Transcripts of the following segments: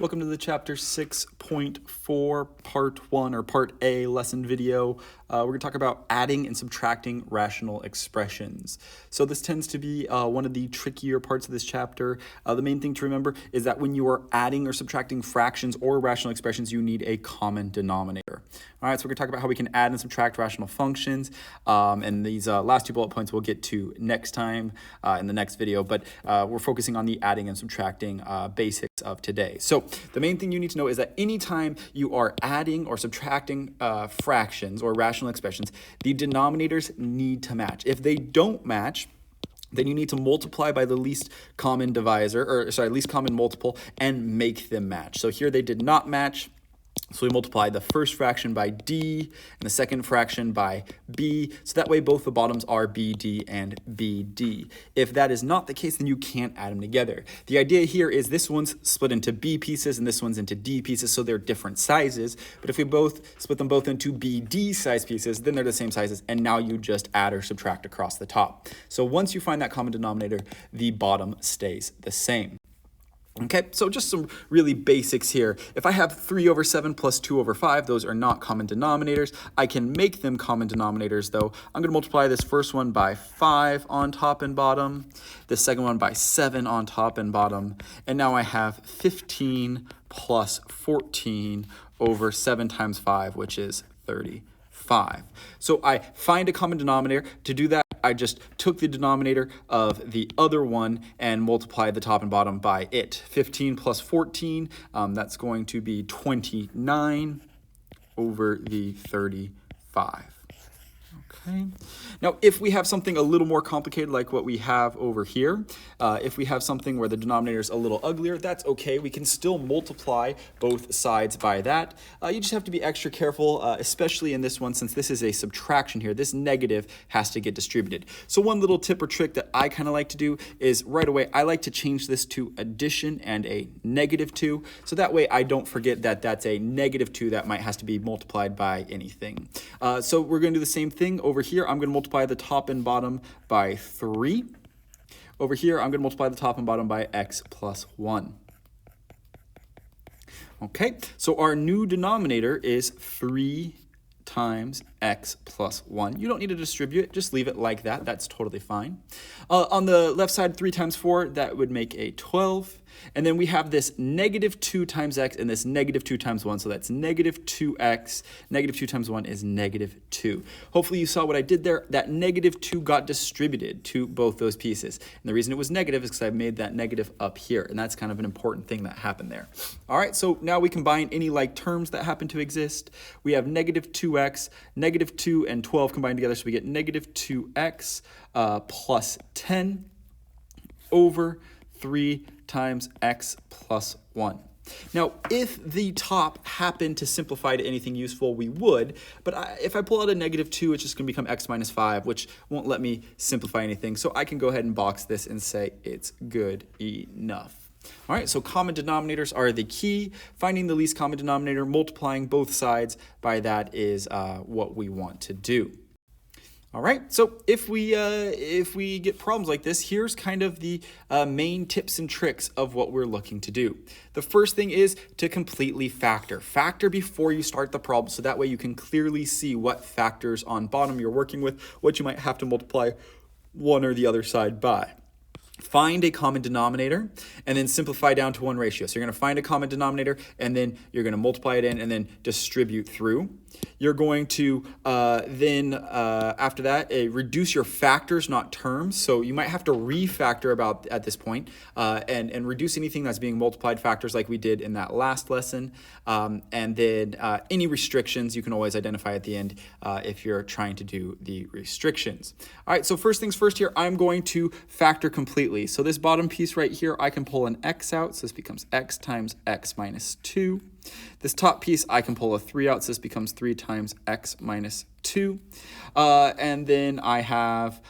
Welcome to the chapter 6.4 part 1 or part A lesson video. We're going to talk about adding and subtracting rational expressions. So this tends to be one of the trickier parts of this chapter. The main thing to remember is that when you are adding or subtracting fractions or rational expressions, you need a common denominator. All right, so we're going to talk about how we can add and subtract rational functions. And these last two bullet points we'll get to next time in the next video, but we're focusing on the adding and subtracting basics of today. So the main thing you need to know is that anytime you are adding or subtracting fractions or rational expressions, the denominators need to match. If they don't match, then you need to multiply by the least common least common multiple and make them match. So here they did not match. So we multiply the first fraction by d and the second fraction by b. So that way both the bottoms are bd and bd. If that is not the case, then you can't add them together. The idea here is this one's split into b pieces and this one's into d pieces, so they're different sizes. But if we both split them both into bd size pieces, then they're the same sizes, and now you just add or subtract across the top. So once you find that common denominator, the bottom stays the same. Okay, so just some really basics here. If I have 3 over 7 plus 2 over 5, those are not common denominators. I can make them common denominators, though. I'm going to multiply this first one by 5 on top and bottom, the second one by 7 on top and bottom, and now I have 15 plus 14 over 7 times 5, which is 35. So I find a common denominator. To do that, I just took the denominator of the other one and multiplied the top and bottom by it. 15 plus 14, that's going to be 29 over the 35. Okay. Now, if we have something a little more complicated like what we have over here, if we have something where the denominator is a little uglier, that's okay. We can still multiply both sides by that. You just have to be extra careful, especially in this one, since this is a subtraction here. This negative has to get distributed. So one little tip or trick that I kind of like to do is right away, I like to change this to addition and a -2. So that way I don't forget that that's a -2 that might has to be multiplied by anything. So we're going to do the same thing. Over here, I'm going to multiply the top and bottom by 3. Over here, I'm going to multiply the top and bottom by x plus 1. Okay, so our new denominator is 3 times x plus 1. You don't need to distribute it, just leave it like that. That's totally fine. On the left side, 3 times 4, that would make a 12. And then we have this -2 times x and this -2 times 1. So that's -2x. -2 times 1 is -2. Hopefully you saw what I did there. That -2 got distributed to both those pieces. And the reason it was negative is because I made that negative up here. And that's kind of an important thing that happened there. All right, so now we combine any like terms that happen to exist. We have -2x, -2 and 12 combined together. So we get -2x plus 10 over 3 times x plus 1. Now, if the top happened to simplify to anything useful, we would, but if I pull out a -2, it's just going to become x minus 5, which won't let me simplify anything. So I can go ahead and box this and say it's good enough. All right, so common denominators are the key. Finding the least common denominator, multiplying both sides by that is what we want to do. All right, so if we get problems like this, here's kind of the main tips and tricks of what we're looking to do. The first thing is to completely factor. Factor before you start the problem, so that way you can clearly see what factors on bottom you're working with, what you might have to multiply one or the other side by. Find a common denominator and then simplify down to 1 ratio. So you're going to find a common denominator and then you're going to multiply it in and then distribute through. You're going to after that, reduce your factors, not terms. So you might have to refactor about at this point and reduce anything that's being multiplied factors like we did in that last lesson. And then any restrictions you can always identify at the end if you're trying to do the restrictions. All right, so first things first here, I'm going to factor completely. So this bottom piece right here, I can pull an x out. So this becomes x times x minus 2. This top piece, I can pull a 3 out. So this becomes 3 times x minus 2. And then I have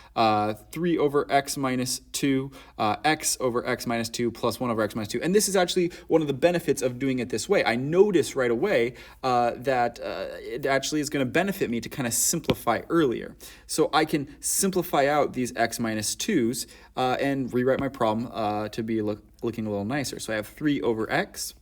3 over x minus 2, x over x minus 2 plus 1 over x minus 2. And this is actually one of the benefits of doing it this way. I notice right away that it actually is going to benefit me to kind of simplify earlier. So I can simplify out these x minus 2s and rewrite my problem to be looking a little nicer. So I have 3 over x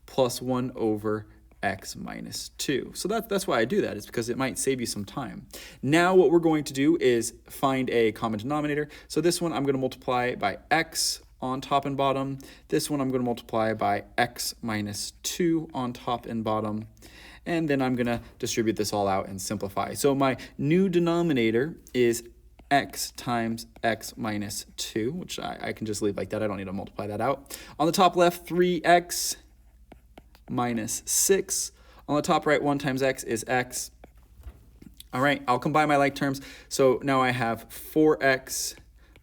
plus 1 over x minus 2. So that's why I do that. It's because it might save you some time. Now what we're going to do is find a common denominator. So this one I'm going to multiply by x on top and bottom. This one I'm going to multiply by x minus 2 on top and bottom. And then I'm going to distribute this all out and simplify. So my new denominator is x times x minus 2, which I can just leave like that. I don't need to multiply that out. On the top left, 3x minus 6. On the top right, 1 times x is x. All right, I'll combine my like terms. So now I have 4x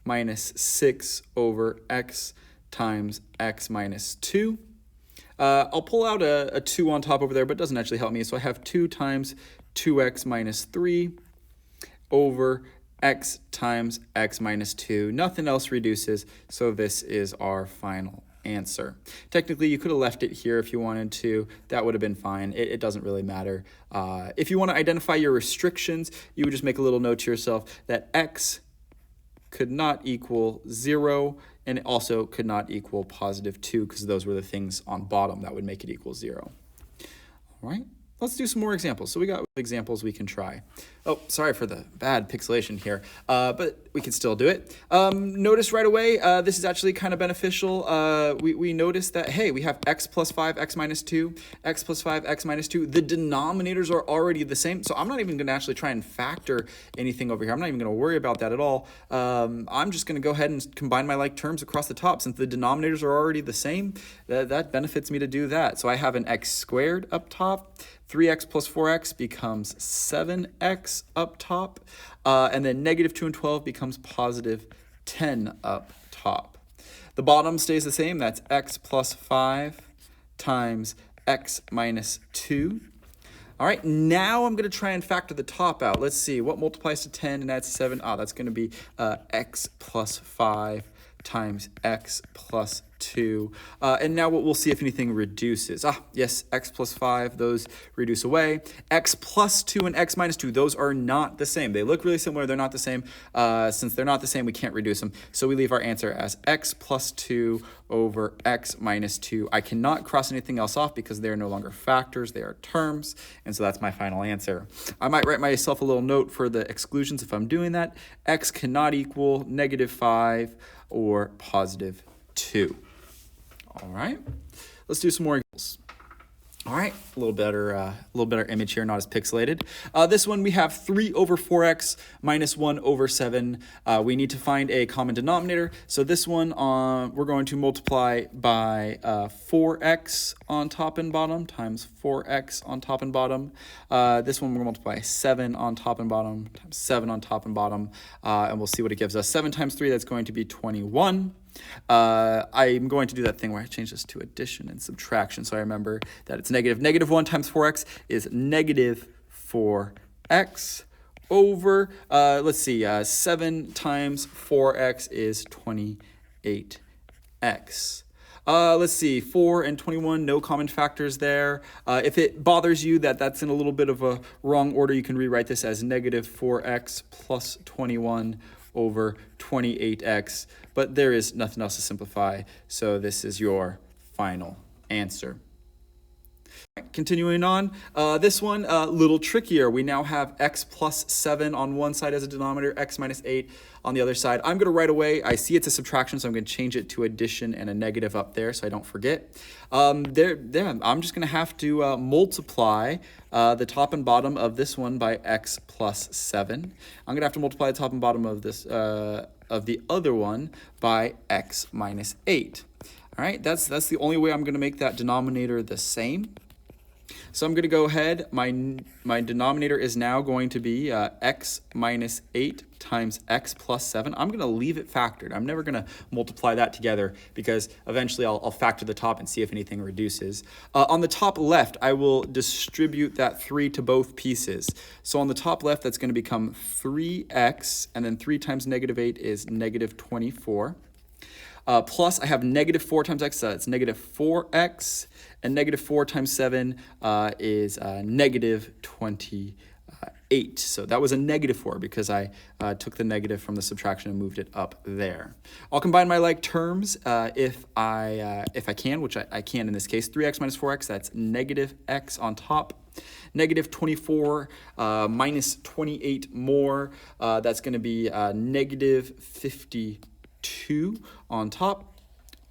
minus 6 over x times x minus 2. I'll pull out a 2 on top over there, but it doesn't actually help me. So I have 2 times 2x minus 3 over x times x minus 2. Nothing else reduces, so this is our final answer. Technically, you could have left it here if you wanted to. That would have been fine. It doesn't really matter. If you want to identify your restrictions, you would just make a little note to yourself that x could not equal 0, and it also could not equal positive 2, because those were the things on bottom that would make it equal 0. All right, let's do some more examples. So we got examples we can try. Oh, sorry for the bad pixelation here, but we can still do it. Notice right away, this is actually kind of beneficial. We notice that, hey, we have x plus 5, x minus 2, x plus 5, x minus 2. The denominators are already the same, so I'm not even going to actually try and factor anything over here. I'm not even going to worry about that at all. I'm just going to go ahead and combine my like terms across the top. Since the denominators are already the same, that benefits me to do that. So I have an x squared up top. 3x plus 4x becomes 7x up top, and then negative 2 and 12 becomes positive 10 up top. The bottom stays the same. That's x plus 5 times x minus 2. All right, now I'm going to try and factor the top out. Let's see, what multiplies to 10 and adds 7? That's going to be x plus 5 times x plus 2. And now we'll see if anything reduces. Yes, x plus 5, those reduce away. X plus 2 and x minus 2, those are not the same. They look really similar, they're not the same. Since they're not the same, we can't reduce them. So we leave our answer as x plus 2 over x minus 2. I cannot cross anything else off because they are no longer factors, they are terms. And so that's my final answer. I might write myself a little note for the exclusions if I'm doing that. X cannot equal negative 5 or positive 2. All right, let's do some more examples. All right, a little better image here, not as pixelated. This one we have 3 over 4x minus 1 over 7. We need to find a common denominator. So this one we're going to multiply by 4x on top and bottom times 4x on top and bottom. This one we're going to multiply 7 on top and bottom times 7 on top and bottom, and we'll see what it gives us. 7 times 3, that's going to be 21. I'm going to do that thing where I change this to addition and subtraction, so I remember that it's negative. Negative 1 times 4x is negative 4x over, let's see, 7 times 4x is 28x. Let's see, 4 and 21, no common factors there. If it bothers you that that's in a little bit of a wrong order, you can rewrite this as negative 4x plus 21 over 28x, but there is nothing else to simplify, so this is your final answer. Continuing on, this one a little trickier. We now have x plus 7 on one side as a denominator, x minus 8 on the other side. I'm going to right away, I see it's a subtraction, so I'm going to change it to addition and a negative up there so I don't forget. I'm just going to have to multiply the top and bottom of this one by x plus 7. I'm going to have to multiply the top and bottom of this of the other one by x minus 8. All right, that's the only way I'm going to make that denominator the same. So I'm going to go ahead, my denominator is now going to be x minus 8 times x plus 7. I'm going to leave it factored. I'm never going to multiply that together because eventually I'll factor the top and see if anything reduces. On the top left, I will distribute that 3 to both pieces. So on the top left, that's going to become 3x, and then 3 times negative 8 is negative 24. Plus, I have negative 4 times x, so it's negative 4x, and negative 4 times 7 is negative 28. 8. So that was a negative 4 because I took the negative from the subtraction and moved it up there. I'll combine my like terms if I can, which I can in this case. 3x minus 4x, that's negative x on top. Negative 24 minus 28 more, that's going to be negative 52 on top,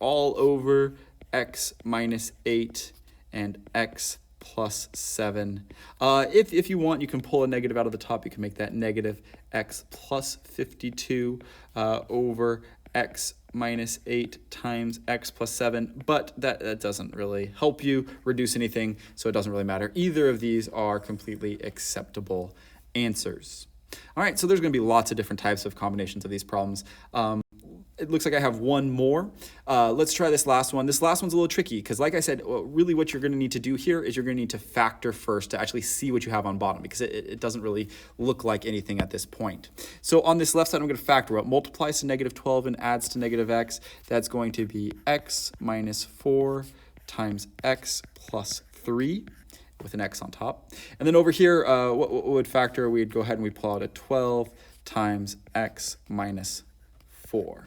all over x minus 8 and x plus 7. If you want, you can pull a negative out of the top. You can make that negative x plus 52 over x minus 8 times x plus 7, but that doesn't really help you reduce anything, so it doesn't really matter. Either of these are completely acceptable answers. All right, so there's going to be lots of different types of combinations of these problems. It looks like I have one more. Let's try this last one. This last one's a little tricky because, like I said, really what you're going to need to do here is you're going to need to factor first to actually see what you have on bottom, because it doesn't really look like anything at this point. So on this left side, I'm going to factor what multiplies to negative 12 and adds to negative x. That's going to be x minus 4 times x plus 3 with an x on top. And then over here, what would factor? We'd go ahead and we'd pull out a 12 times x minus 4.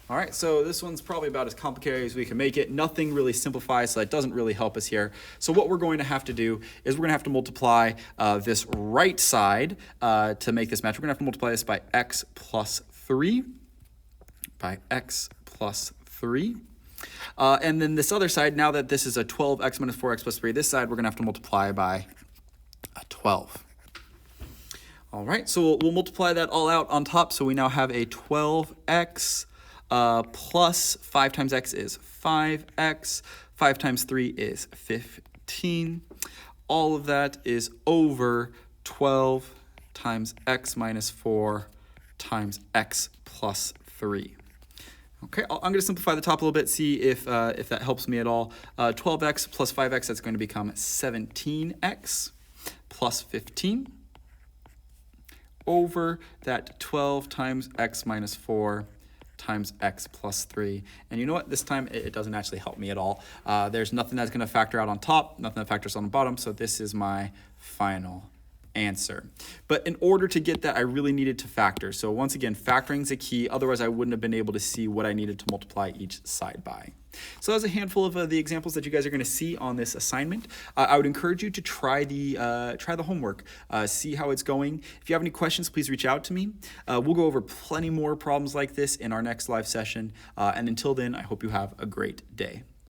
All right, so this one's probably about as complicated as we can make it. Nothing really simplifies, so that doesn't really help us here. So what we're going to have to do is we're going to have to multiply this right side to make this match. We're going to have to multiply this by x plus 3, by x plus 3. And then this other side, now that this is a 12x minus 4x plus 3, this side we're going to have to multiply by a 12. All right, so we'll multiply that all out on top. So we now have a 12x plus 5 times x is 5x. 5 times 3 is 15. All of that is over 12 times x minus 4 times x plus 3. Okay, I'm going to simplify the top a little bit, see if that helps me at all. 12x plus 5x, that's going to become 17x plus 15 over that 12 times x minus 4 times x plus 3. And you know what? This time it doesn't actually help me at all. There's nothing that's going to factor out on top, nothing that factors on the bottom, so this is my final answer. But in order to get that, I really needed to factor. So once again, factoring is a key. Otherwise, I wouldn't have been able to see what I needed to multiply each side by. So that was a handful of the examples that you guys are going to see on this assignment. I would encourage you to try the homework, see how it's going. If you have any questions, please reach out to me. We'll go over plenty more problems like this in our next live session. And until then, I hope you have a great day.